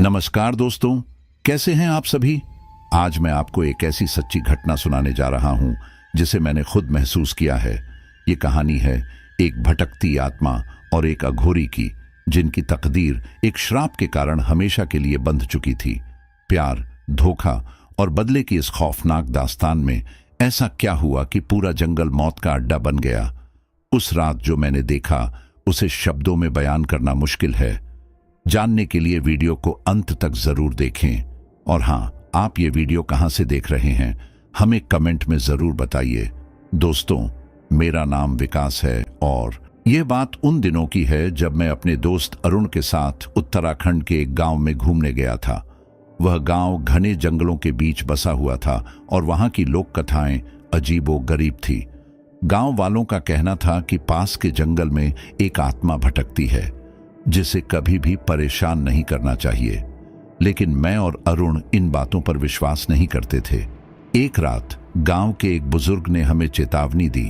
नमस्कार दोस्तों, कैसे हैं आप सभी। आज मैं आपको एक ऐसी सच्ची घटना सुनाने जा रहा हूं जिसे मैंने खुद महसूस किया है। ये कहानी है एक भटकती आत्मा और एक अघोरी की, जिनकी तकदीर एक श्राप के कारण हमेशा के लिए बंध चुकी थी। प्यार, धोखा और बदले की इस खौफनाक दास्तान में ऐसा क्या हुआ कि पूरा जंगल मौत का अड्डा बन गया। उस रात जो मैंने देखा उसे शब्दों में बयान करना मुश्किल है। जानने के लिए वीडियो को अंत तक जरूर देखें। और हाँ, आप ये वीडियो कहां से देख रहे हैं हमें कमेंट में जरूर बताइए। दोस्तों, मेरा नाम विकास है और ये बात उन दिनों की है जब मैं अपने दोस्त अरुण के साथ उत्तराखंड के एक गांव में घूमने गया था। वह गांव घने जंगलों के बीच बसा हुआ था और वहां की लोक कथाएं अजीबो गरीब थी। गांव वालों का कहना था कि पास के जंगल में एक आत्मा भटकती है जिसे कभी भी परेशान नहीं करना चाहिए। लेकिन मैं और अरुण इन बातों पर विश्वास नहीं करते थे। एक रात गांव के एक बुजुर्ग ने हमें चेतावनी दी,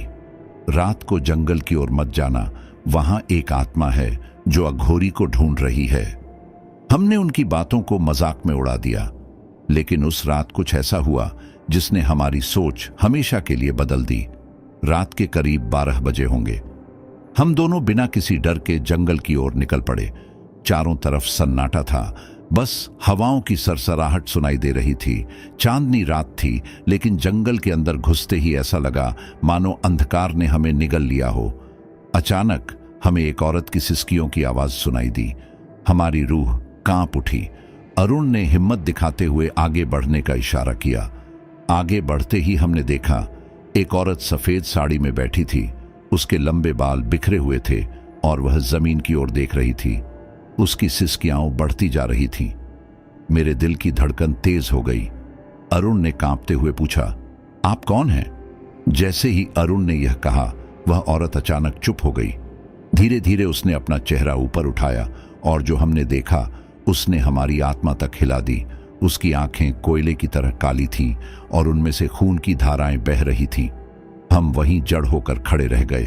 रात को जंगल की ओर मत जाना, वहां एक आत्मा है जो अघोरी को ढूंढ रही है। हमने उनकी बातों को मजाक में उड़ा दिया, लेकिन उस रात कुछ ऐसा हुआ जिसने हमारी सोच हमेशा के लिए बदल दी। रात के करीब 12 बजे होंगे। हम दोनों बिना किसी डर के जंगल की ओर निकल पड़े। चारों तरफ सन्नाटा था, बस हवाओं की सरसराहट सुनाई दे रही थी। चांदनी रात थी, लेकिन जंगल के अंदर घुसते ही ऐसा लगा मानो अंधकार ने हमें निगल लिया हो। अचानक हमें एक औरत की सिसकियों की आवाज सुनाई दी। हमारी रूह कांप उठी। अरुण ने हिम्मत दिखाते हुए आगे बढ़ने का इशारा किया। आगे बढ़ते ही हमने देखा एक औरत सफेद साड़ी में बैठी थी। उसके लंबे बाल बिखरे हुए थे और वह जमीन की ओर देख रही थी। उसकी सिसकियां बढ़ती जा रही थीं। मेरे दिल की धड़कन तेज हो गई। अरुण ने कांपते हुए पूछा, आप कौन हैं? जैसे ही अरुण ने यह कहा, वह औरत अचानक चुप हो गई। धीरे धीरे उसने अपना चेहरा ऊपर उठाया और जो हमने देखा उसने हमारी आत्मा तक हिला दी। उसकी आंखें कोयले की तरह काली थीं और उनमें से खून की धाराएं बह रही थीं। हम वहीं जड़ होकर खड़े रह गए।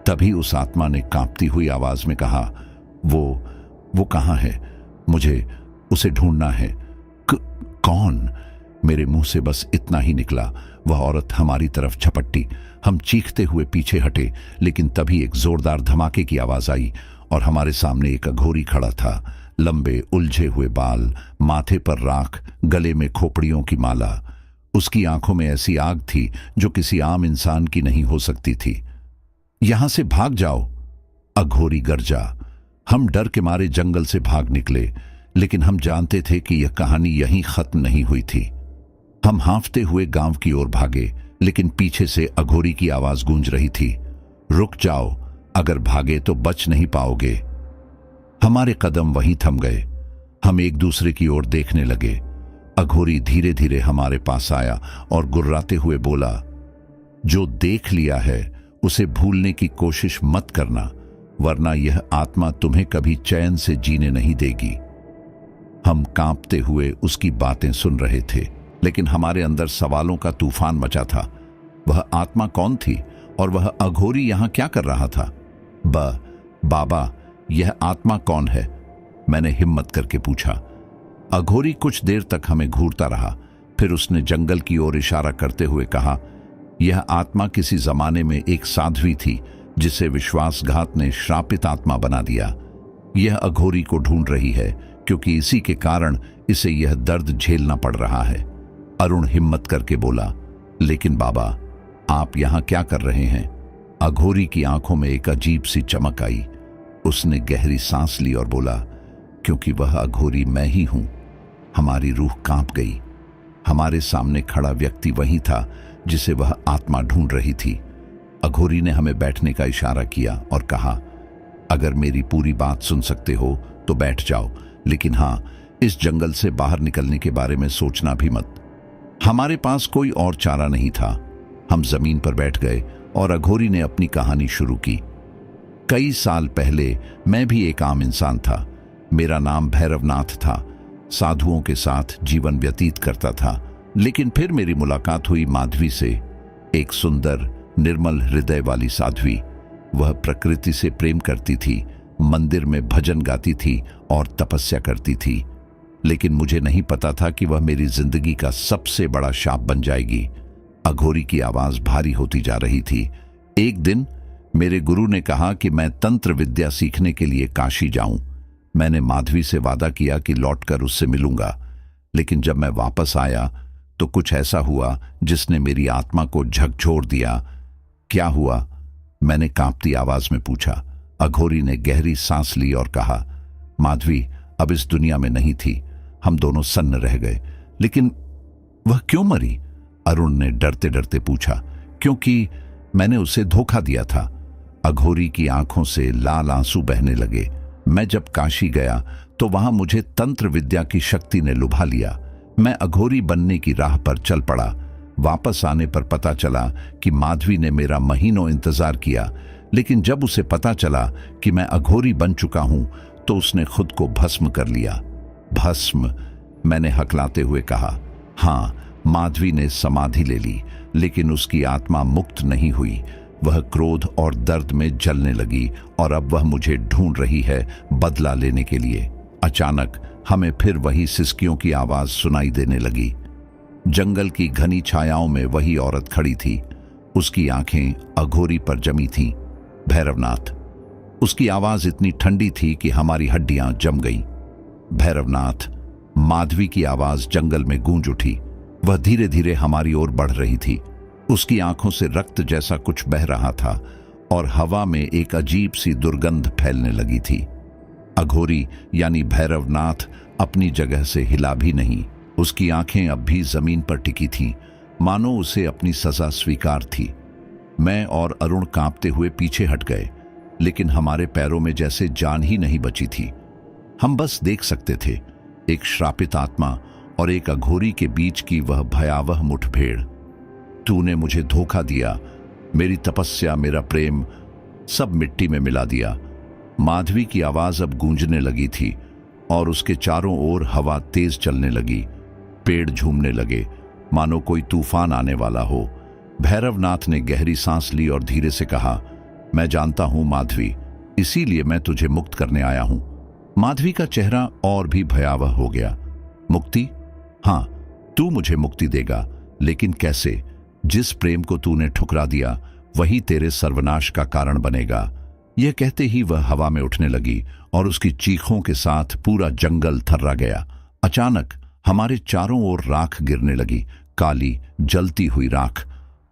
तभी उस आत्मा ने कांपती हुई आवाज में कहा, वो कहाँ है? मुझे उसे ढूंढना है। कौन? मेरे मुंह से बस इतना ही निकला। वह औरत हमारी तरफ झपट्टी। हम चीखते हुए पीछे हटे, लेकिन तभी एक जोरदार धमाके की आवाज आई और हमारे सामने एक अघोरी खड़ा था। लंबे उलझे हुए बाल, माथे पर राख, गले में खोपड़ियों की माला। उसकी आंखों में ऐसी आग थी जो किसी आम इंसान की नहीं हो सकती थी। यहां से भाग जाओ, अघोरी गर्जा। हम डर के मारे जंगल से भाग निकले, लेकिन हम जानते थे कि यह कहानी यहीं खत्म नहीं हुई थी। हम हांफते हुए गांव की ओर भागे, लेकिन पीछे से अघोरी की आवाज गूंज रही थी, रुक जाओ, अगर भागे तो बच नहीं पाओगे। हमारे कदम वहीं थम गए। हम एक दूसरे की ओर देखने लगे। अघोरी धीरे धीरे हमारे पास आया और गुर्राते हुए बोला, जो देख लिया है उसे भूलने की कोशिश मत करना, वरना यह आत्मा तुम्हें कभी चैन से जीने नहीं देगी। हम कांपते हुए उसकी बातें सुन रहे थे, लेकिन हमारे अंदर सवालों का तूफान मचा था। वह आत्मा कौन थी और वह अघोरी यहां क्या कर रहा था? बाबा, यह आत्मा कौन है? मैंने हिम्मत करके पूछा। अघोरी कुछ देर तक हमें घूरता रहा, फिर उसने जंगल की ओर इशारा करते हुए कहा, यह आत्मा किसी जमाने में एक साध्वी थी जिसे विश्वासघात ने श्रापित आत्मा बना दिया। यह अघोरी को ढूंढ रही है क्योंकि इसी के कारण इसे यह दर्द झेलना पड़ रहा है। अरुण हिम्मत करके बोला, लेकिन बाबा, आप यहां क्या कर रहे हैं? अघोरी की आंखों में एक अजीब सी चमक आई। उसने गहरी सांस ली और बोला, क्योंकि वह अघोरी मैं ही हूं। हमारी रूह कांप गई। हमारे सामने खड़ा व्यक्ति वही था जिसे वह आत्मा ढूंढ रही थी। अघोरी ने हमें बैठने का इशारा किया और कहा, अगर मेरी पूरी बात सुन सकते हो तो बैठ जाओ, लेकिन हां, इस जंगल से बाहर निकलने के बारे में सोचना भी मत। हमारे पास कोई और चारा नहीं था। हम जमीन पर बैठ गए और अघोरी ने अपनी कहानी शुरू की। कई साल पहले मैं भी एक आम इंसान था। मेरा नाम भैरवनाथ था। साधुओं के साथ जीवन व्यतीत करता था, लेकिन फिर मेरी मुलाकात हुई माधवी से, एक सुंदर निर्मल हृदय वाली साध्वी। वह प्रकृति से प्रेम करती थी, मंदिर में भजन गाती थी और तपस्या करती थी। लेकिन मुझे नहीं पता था कि वह मेरी जिंदगी का सबसे बड़ा शाप बन जाएगी। अघोरी की आवाज भारी होती जा रही थी। एक दिन मेरे गुरु ने कहा कि मैं तंत्र विद्या सीखने के लिए काशी जाऊं। मैंने माधवी से वादा किया कि लौटकर उससे मिलूंगा, लेकिन जब मैं वापस आया तो कुछ ऐसा हुआ जिसने मेरी आत्मा को झकझोर दिया। क्या हुआ? मैंने कांपती आवाज में पूछा। अघोरी ने गहरी सांस ली और कहा, माधवी अब इस दुनिया में नहीं थी। हम दोनों सन्न रह गए। लेकिन वह क्यों मरी? अरुण ने डरते डरते पूछा। क्योंकि मैंने उसे धोखा दिया था। अघोरी की आंखों से लाल आंसू बहने लगे। मैं जब काशी गया तो वहां मुझे तंत्र विद्या की शक्ति ने लुभा लिया। मैं अघोरी बनने की राह पर चल पड़ा। वापस आने पर पता चला कि माधवी ने मेरा महीनों इंतजार किया, लेकिन जब उसे पता चला कि मैं अघोरी बन चुका हूं तो उसने खुद को भस्म कर लिया। भस्म? मैंने हकलाते हुए कहा। हां, माधवी ने समाधि ले ली, लेकिन उसकी आत्मा मुक्त नहीं हुई। वह क्रोध और दर्द में जलने लगी और अब वह मुझे ढूंढ रही है बदला लेने के लिए। अचानक हमें फिर वही सिसकियों की आवाज सुनाई देने लगी। जंगल की घनी छायाओं में वही औरत खड़ी थी। उसकी आंखें अघोरी पर जमी थीं। भैरवनाथ। उसकी आवाज इतनी ठंडी थी कि हमारी हड्डियां जम गईं। भैरवनाथ। माधवी की आवाज जंगल में गूंज उठी। वह धीरे धीरे हमारी ओर बढ़ रही थी। उसकी आंखों से रक्त जैसा कुछ बह रहा था और हवा में एक अजीब सी दुर्गंध फैलने लगी थी। अघोरी यानी भैरवनाथ अपनी जगह से हिला भी नहीं। उसकी आंखें अब भी जमीन पर टिकी थीं, मानो उसे अपनी सजा स्वीकार थी। मैं और अरुण कांपते हुए पीछे हट गए, लेकिन हमारे पैरों में जैसे जान ही नहीं बची थी। हम बस देख सकते थे एक श्रापित आत्मा और एक अघोरी के बीच की वह भयावह मुठभेड़। तूने मुझे धोखा दिया, मेरी तपस्या, मेरा प्रेम, सब मिट्टी में मिला दिया। माधवी की आवाज अब गूंजने लगी थी और उसके चारों ओर हवा तेज चलने लगी। पेड़ झूमने लगे, मानो कोई तूफान आने वाला हो। भैरवनाथ ने गहरी सांस ली और धीरे से कहा, मैं जानता हूं माधवी, इसीलिए मैं तुझे मुक्त करने आया हूं। माधवी का चेहरा और भी भयावह हो गया। मुक्ति? हां, तू मुझे मुक्ति देगा, लेकिन कैसे? जिस प्रेम को तूने ठुकरा दिया वही तेरे सर्वनाश का कारण बनेगा। यह कहते ही वह हवा में उठने लगी और उसकी चीखों के साथ पूरा जंगल थर्रा गया। अचानक हमारे चारों ओर राख गिरने लगी, काली जलती हुई राख।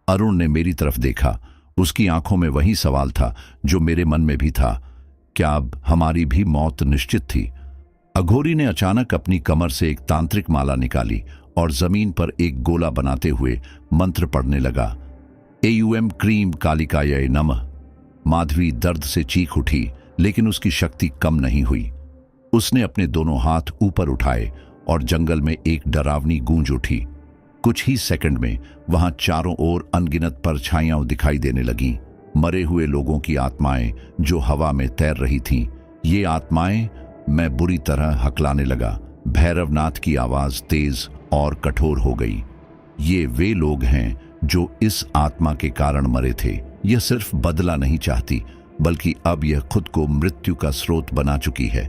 अरुण ने मेरी तरफ देखा। उसकी आंखों में वही सवाल था जो मेरे मन में भी था। क्या अब हमारी भी मौत निश्चित थी? अघोरी ने अचानक अपनी कमर से एक तांत्रिक माला निकाली और जमीन पर एक गोला बनाते हुए मंत्र पढ़ने लगा। एयूएम क्रीम कालिकाय नमः। माधवी दर्द से चीख उठी, लेकिन उसकी शक्ति कम नहीं हुई। उसने अपने दोनों हाथ ऊपर उठाए और जंगल में एक डरावनी गूंज उठी। कुछ ही सेकंड में वहां चारों ओर अनगिनत परछाइयां दिखाई देने लगीं। मरे हुए लोगों की आत्माएं जो हवा में तैर रही थीं। ये आत्माएं? मैं बुरी तरह हकलाने लगा। भैरवनाथ की आवाज तेज और कठोर हो गई। ये वे लोग हैं जो इस आत्मा के कारण मरे थे। यह सिर्फ बदला नहीं चाहती, बल्कि अब यह खुद को मृत्यु का स्रोत बना चुकी है।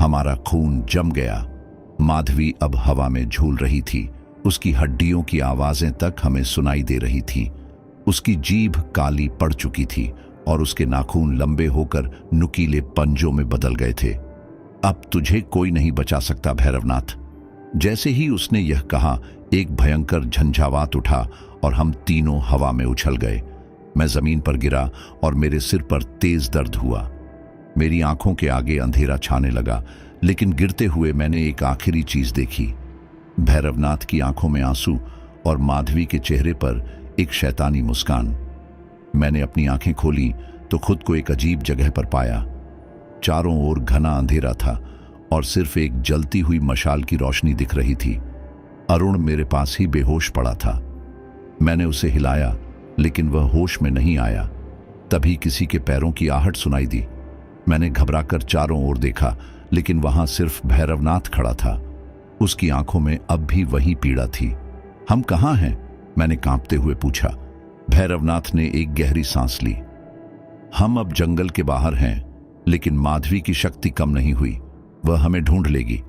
हमारा खून जम गया। माधवी अब हवा में झूल रही थी। उसकी हड्डियों की आवाजें तक हमें सुनाई दे रही थीं। उसकी जीभ काली पड़ चुकी थी और उसके नाखून लंबे होकर नुकीले पंजों में बदल गए थे। अब तुझे कोई नहीं बचा सकता भैरवनाथ। जैसे ही उसने यह कहा, एक भयंकर झंझावात उठा और हम तीनों हवा में उछल गए। मैं जमीन पर गिरा और मेरे सिर पर तेज दर्द हुआ। मेरी आंखों के आगे अंधेरा छाने लगा, लेकिन गिरते हुए मैंने एक आखिरी चीज देखी। भैरवनाथ की आंखों में आंसू और माधवी के चेहरे पर एक शैतानी मुस्कान। मैंने अपनी आंखें खोली तो खुद को एक अजीब जगह पर पाया। चारों ओर घना अंधेरा था और सिर्फ एक जलती हुई मशाल की रोशनी दिख रही थी। अरुण मेरे पास ही बेहोश पड़ा था। मैंने उसे हिलाया, लेकिन वह होश में नहीं आया। तभी किसी के पैरों की आहट सुनाई दी। मैंने घबराकर चारों ओर देखा, लेकिन वहां सिर्फ भैरवनाथ खड़ा था। उसकी आंखों में अब भी वही पीड़ा थी। हम कहाँ हैं? मैंने कांपते हुए पूछा। भैरवनाथ ने एक गहरी सांस ली। हम अब जंगल के बाहर हैं, लेकिन माधवी की शक्ति कम नहीं हुई। वह हमें ढूंढ लेगी।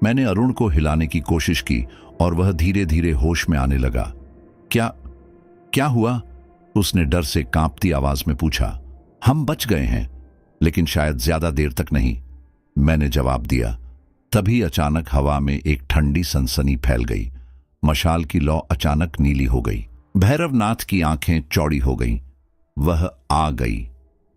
मैंने अरुण को हिलाने की कोशिश की और वह धीरे धीरे होश में आने लगा। क्या क्या हुआ? उसने डर से कांपती आवाज में पूछा। हम बच गए हैं, लेकिन शायद ज्यादा देर तक नहीं, मैंने जवाब दिया। तभी अचानक हवा में एक ठंडी सनसनी फैल गई। मशाल की लौ अचानक नीली हो गई। भैरवनाथ की आंखें चौड़ी हो गईं। वह आ गई।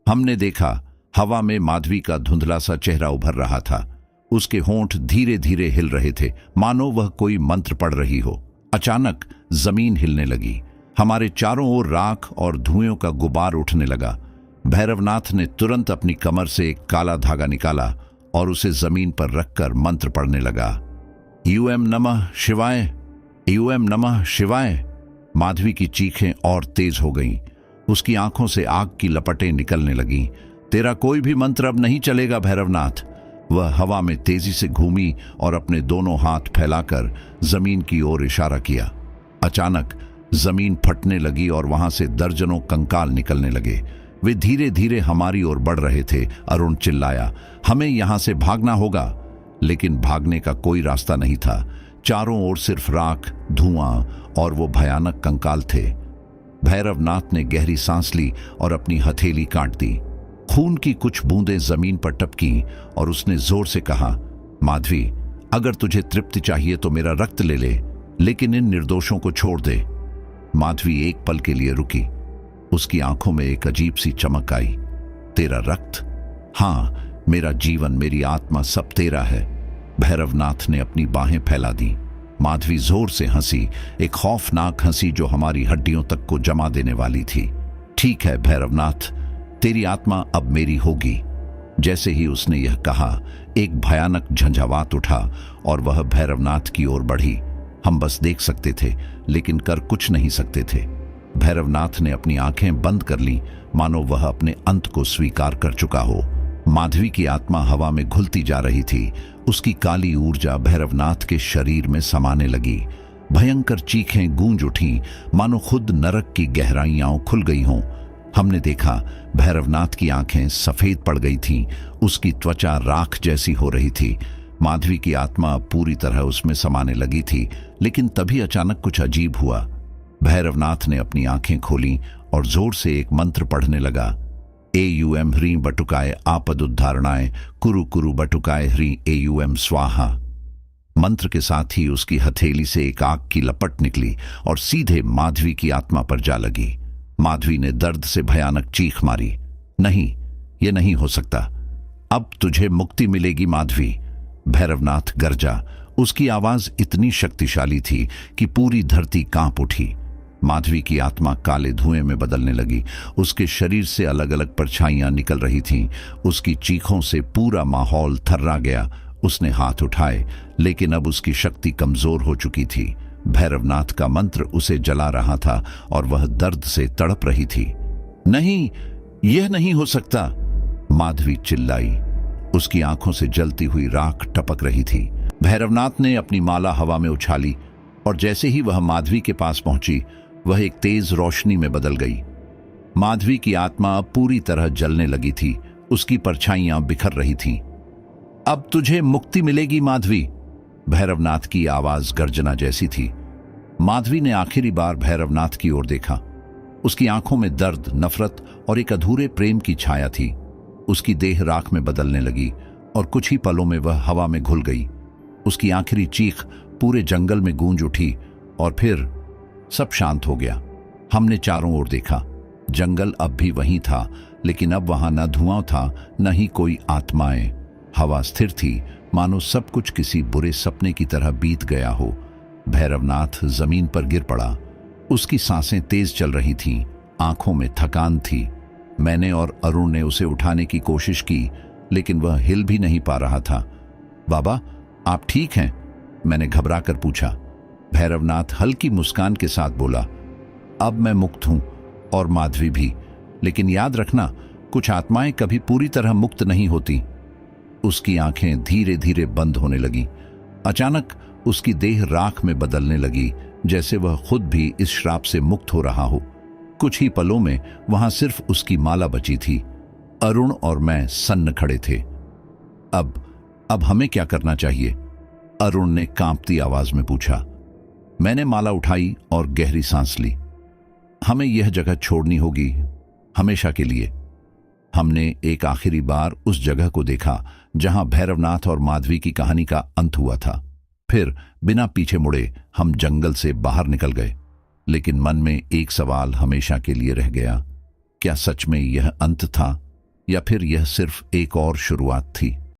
हमने देखा हवा में माधवी का धुंधला सा चेहरा उभर रहा था। उसके होंठ धीरे धीरे हिल रहे थे, मानो वह कोई मंत्र पढ़ रही हो। अचानक जमीन हिलने लगी। हमारे चारों ओर राख और धुएं का गुबार उठने लगा। भैरवनाथ ने तुरंत अपनी कमर से एक काला धागा निकाला और उसे जमीन पर रखकर मंत्र पढ़ने लगा। यूएम नमः शिवाय, यूएम नमः शिवाय। माधवी की चीखें और तेज हो गईं। उसकी आंखों से आग की लपटें निकलने लगीं। तेरा कोई भी मंत्र अब नहीं चलेगा भैरवनाथ। वह हवा में तेजी से घूमी और अपने दोनों हाथ फैलाकर जमीन की ओर इशारा किया। अचानक जमीन फटने लगी और वहां से दर्जनों कंकाल निकलने लगे। वे धीरे धीरे हमारी ओर बढ़ रहे थे। अरुण चिल्लाया, हमें यहां से भागना होगा। लेकिन भागने का कोई रास्ता नहीं था। चारों ओर सिर्फ राख, धुआं और वो भयानक कंकाल थे। भैरवनाथ ने गहरी सांस ली और अपनी हथेली काट दी। खून की कुछ बूंदें जमीन पर टपकी और उसने जोर से कहा, माधवी, अगर तुझे तृप्ति चाहिए तो मेरा रक्त ले ले, लेकिन इन निर्दोषों को छोड़ दे। माधवी एक पल के लिए रुकी। उसकी आंखों में एक अजीब सी चमक आई। तेरा रक्त? हाँ, मेरा जीवन, मेरी आत्मा, सब तेरा है। भैरवनाथ ने अपनी बाहें फैला दी। माधवी जोर से हंसी, एक खौफनाक हंसी जो हमारी हड्डियों तक को जमा देने वाली थी। ठीक है भैरवनाथ, तेरी आत्मा अब मेरी होगी। जैसे ही उसने यह कहा, एक भयानक झंझावात उठा और वह भैरवनाथ की ओर बढ़ी। हम बस देख सकते थे, लेकिन कर कुछ नहीं सकते थे। भैरवनाथ ने अपनी आंखें बंद कर लीं, मानो वह अपने अंत को स्वीकार कर चुका हो। माधवी की आत्मा हवा में घुलती जा रही थी। उसकी काली ऊर्जा भैरवनाथ के शरीर में समाने लगी। भयंकर चीखें गूंज उठीं, मानो खुद नरक की गहराइयां खुल गई हों। हमने देखा भैरवनाथ की आंखें सफेद पड़ गई थीं। उसकी त्वचा राख जैसी हो रही थी। माधवी की आत्मा पूरी तरह उसमें समाने लगी थी। लेकिन तभी अचानक कुछ अजीब हुआ। भैरवनाथ ने अपनी आंखें खोलीं और जोर से एक मंत्र पढ़ने लगा। एयूएम ह्रीं बटुकाय आपदुद्धारणाय कुरु कुरु बटुकाय ह्रीं एयूएम स्वाहा। मंत्र के साथ ही उसकी हथेली से एक आग की लपट निकली और सीधे माधवी की आत्मा पर जा लगी। माधवी ने दर्द से भयानक चीख मारी। नहीं, यह नहीं हो सकता। अब तुझे मुक्ति मिलेगी माधवी। भैरवनाथ गरजा। उसकी आवाज इतनी शक्तिशाली थी कि पूरी धरती कांप उठी। माधवी की आत्मा काले धुएं में बदलने लगी। उसके शरीर से अलग अलग परछाइयां निकल रही थीं। उसकी चीखों से पूरा माहौल थर्रा गया। उसने हाथ उठाए, लेकिन अब उसकी शक्ति कमजोर हो चुकी थी। भैरवनाथ का मंत्र उसे जला रहा था और वह दर्द से तड़प रही थी। नहीं, यह नहीं हो सकता, माधवी चिल्लाई। उसकी आंखों से जलती हुई राख टपक रही थी। भैरवनाथ ने अपनी माला हवा में उछाली और जैसे ही वह माधवी के पास पहुंची, वह एक तेज रोशनी में बदल गई। माधवी की आत्मा पूरी तरह जलने लगी थी। उसकी परछाइयां बिखर रही थीं। अब तुझे मुक्ति मिलेगी माधवी। भैरवनाथ की आवाज गर्जना जैसी थी। माधवी ने आखिरी बार भैरवनाथ की ओर देखा। उसकी आंखों में दर्द, नफरत और एक अधूरे प्रेम की छाया थी। उसकी देह राख में बदलने लगी और कुछ ही पलों में वह हवा में घुल गई। उसकी आखिरी चीख पूरे जंगल में गूंज उठी और फिर सब शांत हो गया। हमने चारों ओर देखा। जंगल अब भी वहीं था, लेकिन अब वहां न धुआं था, न ही कोई आत्माएं। हवा स्थिर थी, मानो सब कुछ किसी बुरे सपने की तरह बीत गया हो। भैरवनाथ जमीन पर गिर पड़ा। उसकी सांसें तेज चल रही थीं, आंखों में थकान थी। मैंने और अरुण ने उसे उठाने की कोशिश की, लेकिन वह हिल भी नहीं पा रहा था। बाबा, आप ठीक हैं? मैंने घबराकर पूछा। भैरवनाथ हल्की मुस्कान के साथ बोला, अब मैं मुक्त हूं और माधवी भी, लेकिन याद रखना, कुछ आत्माएं कभी पूरी तरह मुक्त नहीं होती। उसकी आंखें धीरे धीरे बंद होने लगीं। अचानक उसकी देह राख में बदलने लगी, जैसे वह खुद भी इस श्राप से मुक्त हो रहा हो। कुछ ही पलों में वहां सिर्फ उसकी माला बची थी। अरुण और मैं सन्न खड़े थे। अब हमें क्या करना चाहिए? अरुण ने कांपती आवाज में पूछा। मैंने माला उठाई और गहरी सांस ली। हमें यह जगह छोड़नी होगी, हमेशा के लिए। हमने एक आखिरी बार उस जगह को देखा जहां भैरवनाथ और माधवी की कहानी का अंत हुआ था। फिर बिना पीछे मुड़े हम जंगल से बाहर निकल गए। लेकिन मन में एक सवाल हमेशा के लिए रह गया, क्या सच में यह अंत था या फिर यह सिर्फ एक और शुरुआत थी?